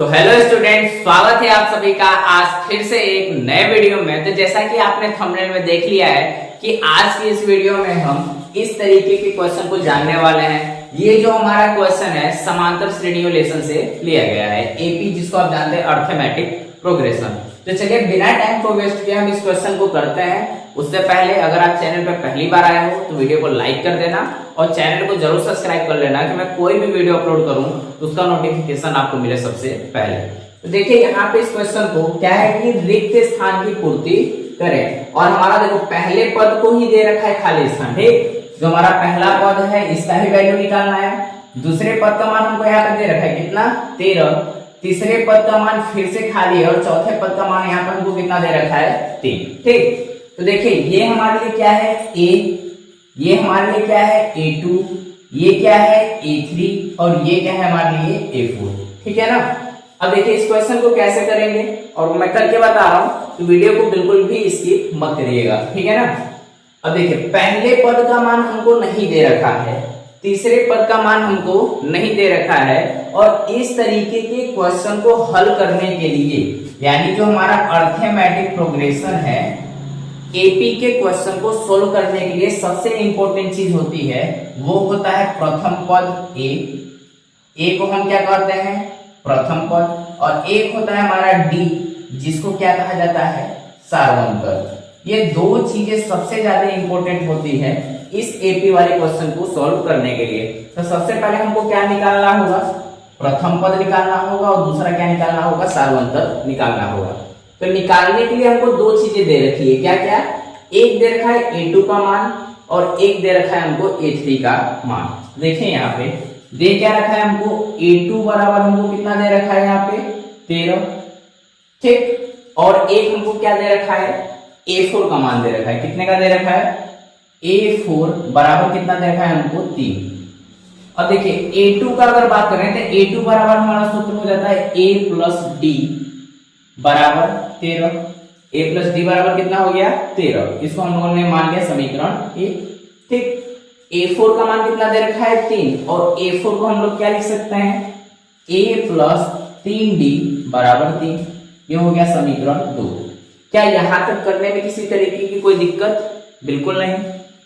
तो hello student, स्वागत है आप सभी का आज फिर से एक नए वीडियो में। तो जैसा कि आपने थंबनेल में देख लिया है कि आज की इस वीडियो में हम इस तरीके के क्वेश्चन को जानने वाले हैं। ये जो हमारा क्वेश्चन है समांतर श्रेणियों लेसन से लिया गया है, एपी जिसको आप जानते हैं अर्थमेटिक प्रोग्रेशन। तो चलिए बिना टाइम को वेस्ट किए हम इस क्वेश्चन को करते हैं। उससे पहले अगर आप चैनल पर पहली बार आए हो तो वीडियो को लाइक कर देना और चैनल को जरूर सब्सक्राइब कर लेना कि मैं कोई भी वीडियो अपलोड करूं तो उसका नोटिफिकेशन आपको मिले सबसे पहले। तो देखिए यहाँ पे इस क्वेश्चन को क्या है कि रिक्त स्थान की पूर्ति करें और हमारा देखो पहले पद को ही दे रखा है खाली स्थान। ठीक, जो हमारा पहला पद है इसका ही वैल्यू निकालना है। दूसरे पद का मान हमको यहाँ पे दे रखा है कितना 13। तीसरे पद का मान फिर से खाली है और चौथे पद का मान यहाँ पर हमको कितना दे रखा है 3। ठीक, तो देखिए ये हमारे लिए क्या है a, ये हमारे लिए क्या है a2, ये क्या है a3 और ये क्या है हमारे लिए a4। ठीक है ना। अब देखिए इस क्वेश्चन को कैसे करेंगे और मैं करके बता रहा हूं तो वीडियो को बिल्कुल भी स्किप मत करिएगा। ठीक है ना। अब देखिए पहले पद का मान हमको नहीं दे रखा है, तीसरे पद का मान हमको नहीं दे रखा है और इस तरीके के क्वेश्चन को हल करने के लिए यानी जो हमारा अर्थमेटिक प्रोग्रेशन है एपी के क्वेश्चन को सोल्व करने के लिए सबसे इंपॉर्टेंट चीज होती है वो होता है प्रथम पद ए को हम क्या कहते हैं प्रथम पद, और एक होता है हमारा डी जिसको क्या कहा जाता है सार्वंतर। ये दो चीजें सबसे ज्यादा इंपॉर्टेंट होती है इस एपी वाले क्वेश्चन को सोल्व करने के लिए। तो सबसे पहले हमको क्या निकालना होगा, प्रथम पद निकालना होगा और दूसरा क्या निकालना होगा सार्वंतर निकालना होगा। तो निकालने के लिए हमको दो चीजें दे रखी है, क्या क्या, एक दे रखा है a2 का मान और एक दे रखा है हमको a3 का मान। देखिए यहाँ पे दे क्या रखा है हमको a2 बराबर हमको कितना दे रखा है यहाँ पे 13। ठीक, और एक हमको क्या दे रखा है a4 का मान दे रखा है, कितने का दे रखा है a4 बराबर कितना दे रखा है हमको 3। अब देखिए a2 का अगर बात करें तो a2 बराबर हमारा सूत्र हो जाता है a प्लस डी बराबर 13। a प्लस डी बराबर कितना हो गया 13। इसको हम लोगों ने मान लिया समीकरण 1। ठीक, a4 का मान कितना दे रखा है 3 और a4 को हम लोग क्या लिख सकते हैं a प्लस 3d बराबर 3। ये हो गया समीकरण 2। क्या यहां तक करने में किसी तरीके की कोई दिक्कत? बिल्कुल नहीं।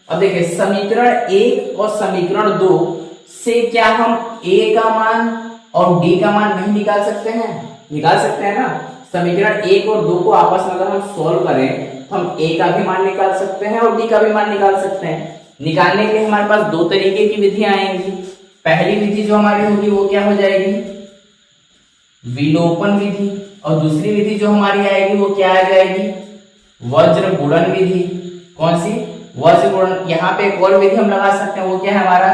अब देखिए समीकरण 1 और समीकरण 2 से क्या हम a का मान और d का मान नहीं निकाल सकते हैं? निकाल सकते हैं ना। समीकरण 1 और 2 को आपस में अगर हम सॉल्व करें तो हम a का भी मान निकाल सकते हैं और d का भी मान निकाल सकते हैं। निकालने के लिए हमारे पास दो तरीके की विधियां आएंगी। पहली विधि जो हमारी होगी वो क्या हो जाएगी विलोपन विधि और दूसरी विधि जो हमारी आएगी वो क्या आ जाएगी वज्र गुणन विधि। कौन सी? वज्र गुणन। यहाँ पे एक और विधि हम लगा सकते हैं वो क्या है हमारा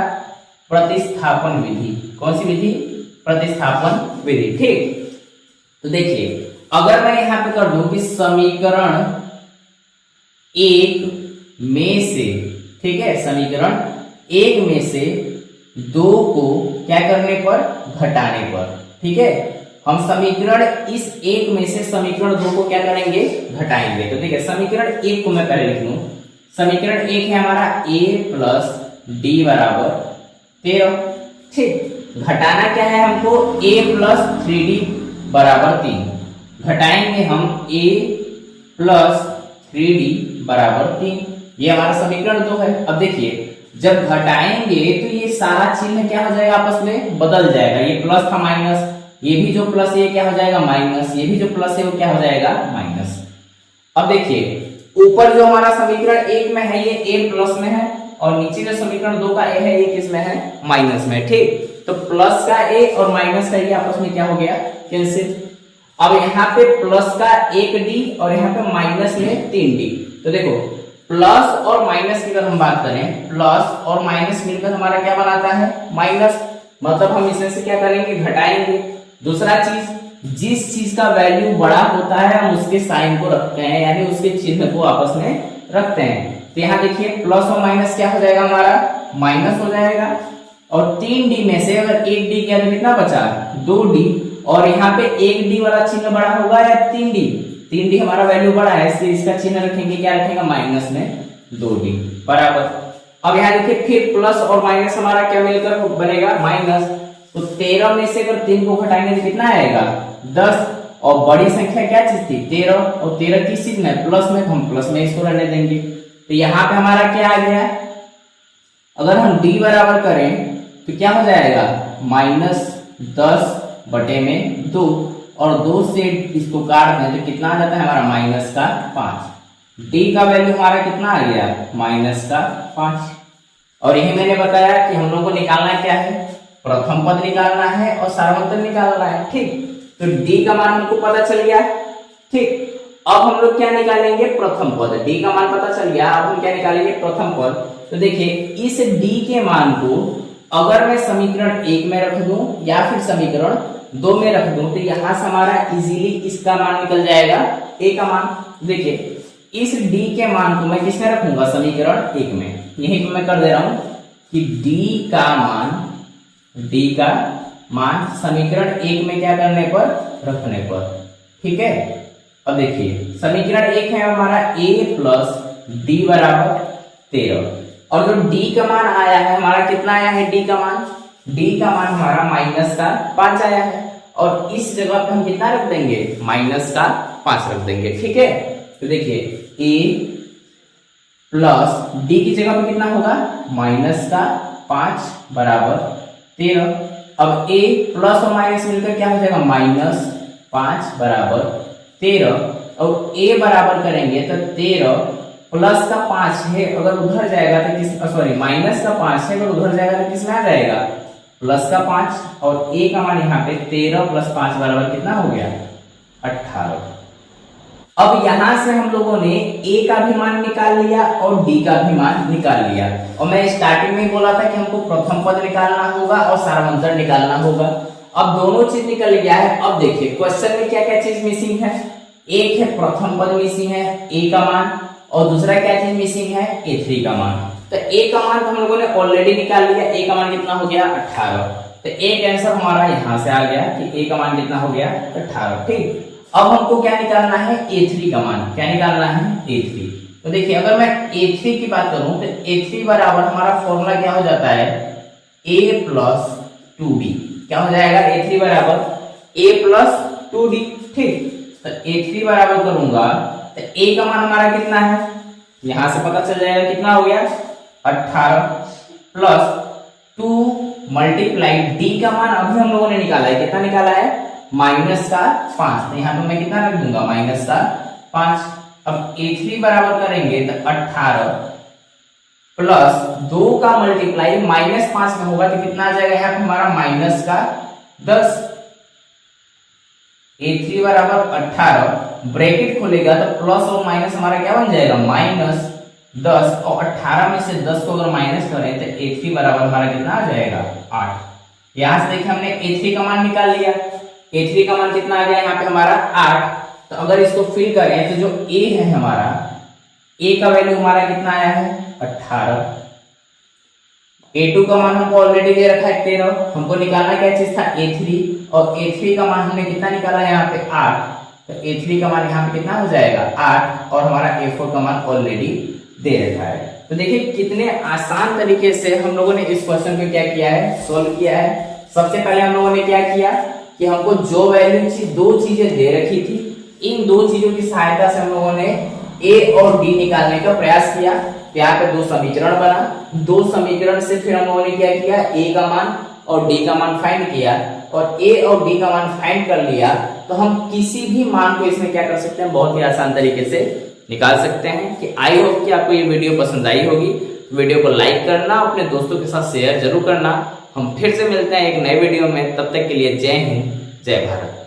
प्रतिस्थापन विधि। कौन सी विधि? प्रतिस्थापन विधि। ठीक, तो देखिए अगर मैं यहां पे कर दूं कि समीकरण 1 में से, ठीक है, समीकरण 1 में से 2 को क्या करने पर घटाने पर, ठीक है, हम समीकरण इस 1 में से समीकरण 2 को क्या करेंगे घटाएंगे। तो ठीक है समीकरण 1 को मैं पहले लिख लूं। समीकरण 1 है हमारा a प्लस डी बराबर 13। ठीक, घटाना क्या है हमको a प्लस 3d बराबर 3। घटाएंगे हम a प्लस 3d बराबर 3। ये हमारा समीकरण 2 है। अब देखिए जब घटाएंगे तो ये सारा चिन्ह क्या हो जाएगा आपस में बदल जाएगा। ये प्लस था माइनस, ये भी जो प्लस ये क्या हो जाएगा माइनस, ये भी जो प्लस है वो क्या हो जाएगा माइनस। अब देखिए ऊपर जो हमारा समीकरण 1 में है ये a प्लस में है और नीचे जो समीकरण 2 का a है ये किसमें है माइनस में। ठीक, तो प्लस का a और माइनस का ये आपस में क्या हो गया कैंसिल। अब यहाँ पे प्लस का 1d और यहाँ पे माइनस में 3d। तो देखो प्लस और माइनस की अगर हम बात करें प्लस और माइनस मिलकर हमारा क्या बनाता है माइनस, मतलब हम इसमें से क्या करेंगे घटाएंगे। दूसरा चीज जिस चीज का वैल्यू बड़ा होता है हम उसके साइन को रखते हैं यानी उसके चिन्ह को आपस में रखते हैं। तो यहाँ देखिए प्लस और माइनस क्या हो जाएगा हमारा माइनस हो जाएगा और 3d में से अगर 1d किया तो कितना बचा 2d और यहाँ पे 1d वाला चिन्ह बड़ा होगा या 3d, 3d हमारा वैल्यू बड़ा है इसलिए इसका चिन्ह रखेंगे क्या रखेंगे माइनस में 2d बराबर। अब यहाँ देखिए फिर प्लस और माइनस हमारा क्या मिलकर बनेगा माइनस। तो 13 में से अगर 3 को घटाएंगे तो कितना आएगा 10। और बड़ी संख्या क्या चीज थी 13, और 13 किस चीज में प्लस में, तो हम प्लस में इसको रहने देंगे। तो यहाँ पे हमारा क्या आ गया, अगर हम d बराबर करें तो क्या हो जाएगा -10/2, और 2 से इसको काट दें तो कितना आ जाता है हमारा -5। d का वैल्यू हमारा कितना आ गया -5। और यही मैंने बताया कि हम लोग को निकालना क्या है, प्रथम पद निकालना है और सार्वमतन निकालना है। ठीक, तो d का मान हमको पता चल गया। ठीक, अब हम लोग क्या निकालेंगे प्रथम पद। d का मान पता चल गया, अब हम क्या निकालेंगे प्रथम पद। तो देखिए इस d के मान को अगर मैं समीकरण 1 में रख दूं या फिर समीकरण 2 में रख दूं तो यहां से हमारा इजीली इसका मान निकल जाएगा a का मान। देखिए इस d के मान को मैं किसमें रखूंगा समीकरण 1 में, यहीं पे मैं कर दे रहा हूं कि d का मान समीकरण 1 में क्या करने पर रखने पर। ठीक है, अब देखिए समीकरण 1 है हमारा a + d बराबर 13, और जो d का मान आया है हमारा कितना आया है, d का मान हमारा -5 आया है, और इस जगह पे हम कितना रख देंगे -5 रख देंगे। ठीक है, तो देखिए a + d की जगह पे कितना होगा -5 बराबर 13। अब a प्लस और माइनस मिलकर क्या हो जाएगा -5 बराबर 13, और a बराबर करेंगे तो 13 प्लस का 5 है अगर उधर जाएगा तो किस सॉरी माइनस का 5 है अगर उधर जाएगा तो किस में आ जाएगा प्लस का 5, और a का मान यहाँ पे 13 + 5 बराबर कितना हो गया 18। अब यहां से हम लोगों ने a का भी मान निकाल लिया और d का भी मान निकाल लिया, और मैं स्टार्टिंग में ही बोला था कि हमको प्रथम पद निकालना होगा और सार्वमतन निकालना होगा। अब दोनों चीज निकल गया है। अब देखिए क्वेश्चन में क्या क्या चीज मिसिंग है, एक है प्रथम पद मिसिंग है a का मान, और दूसरा क्या चीज मिसिंग है a3 का मान। तो a का मान तो हम लोगों ने ऑलरेडी निकाल लिया, a का मान कितना हो गया 18। तो एक आंसर हमारा यहां से आ गया कि a का मान कितना हो गया 18। ठीक, अब हमको क्या निकालना है a3 का मान, क्या निकालना है a3। तो देखिए अगर मैं a3 की बात करूं तो a3 बराबर हमारा फॉर्मूला क्या हो जाता है a + 2d, क्या हो जाएगा a3 बराबर a + 2d। ठीक, तो a3 बराबर करूंगा तो a का मान हमारा कितना है, यहां से पता चल जाएगा कितना हो गया 18 प्लस 2 मल्टीप्लाई d का मान अभी हम लोगों ने निकाला है, कितना निकाला है -5। तो यहाँ पे मैं कितना रख दूंगा -5। अब a3 बराबर करेंगे तो 18 प्लस 2 का मल्टीप्लाई -5 में होगा तो कितना आ जाएगा यहाँ पे हमारा -10। a3 बराबर 18 ब्रैकेट खोलेगा तो प्लस और माइनस हमारा क्या बन जाएगा -10, और 18 में से 10 को अगर माइनस करें तो a3 बराबर हमारा कितना आ जाएगा 8। यहां से देखिए हमने a3 का मान निकाल लिया, a3 का मान कितना आ गया यहाँ पे हमारा 8। तो अगर इसको फिल करें तो जो a है हमारा a का वैल्यू हमारा कितना आया है 18, a2 का मान हमको ऑलरेडी दे रखा है 13, हमको निकालना क्या चीज था a3, और a3 का मान हमने कितना निकाला है यहाँ पे 8। तो a3 का मान यहाँ पे कितना हो जाएगा 8, और हमारा a4 का मान ऑलरेडी दे रखा है। तो देखिए कितने आसान तरीके से हम लोगों ने इस क्वेश्चन को क्या किया है सोल्व किया है। सबसे पहले हम लोगों ने क्या किया कि हमको जो वैल्यू दो चीजें दे रखी थी, इन दो चीजों की सहायता से हम लोगों ने a और d निकालने का प्रयास किया। यहाँ पे दो समीकरण बना, दो समीकरण से फिर हम लोगों ने क्या किया a का मान और d का मान फाइंड किया, और a और d का मान फाइंड कर लिया तो हम किसी भी मान को इसमें क्या कर सकते हैं बहुत ही आसान तरीके से निकाल सकते हैं। कि आई होप कि आपको ये वीडियो पसंद आई होगी। वीडियो को लाइक करना, अपने दोस्तों के साथ शेयर जरूर करना। हम फिर से मिलते हैं एक नए वीडियो में, तब तक के लिए जय हिंद जय भारत।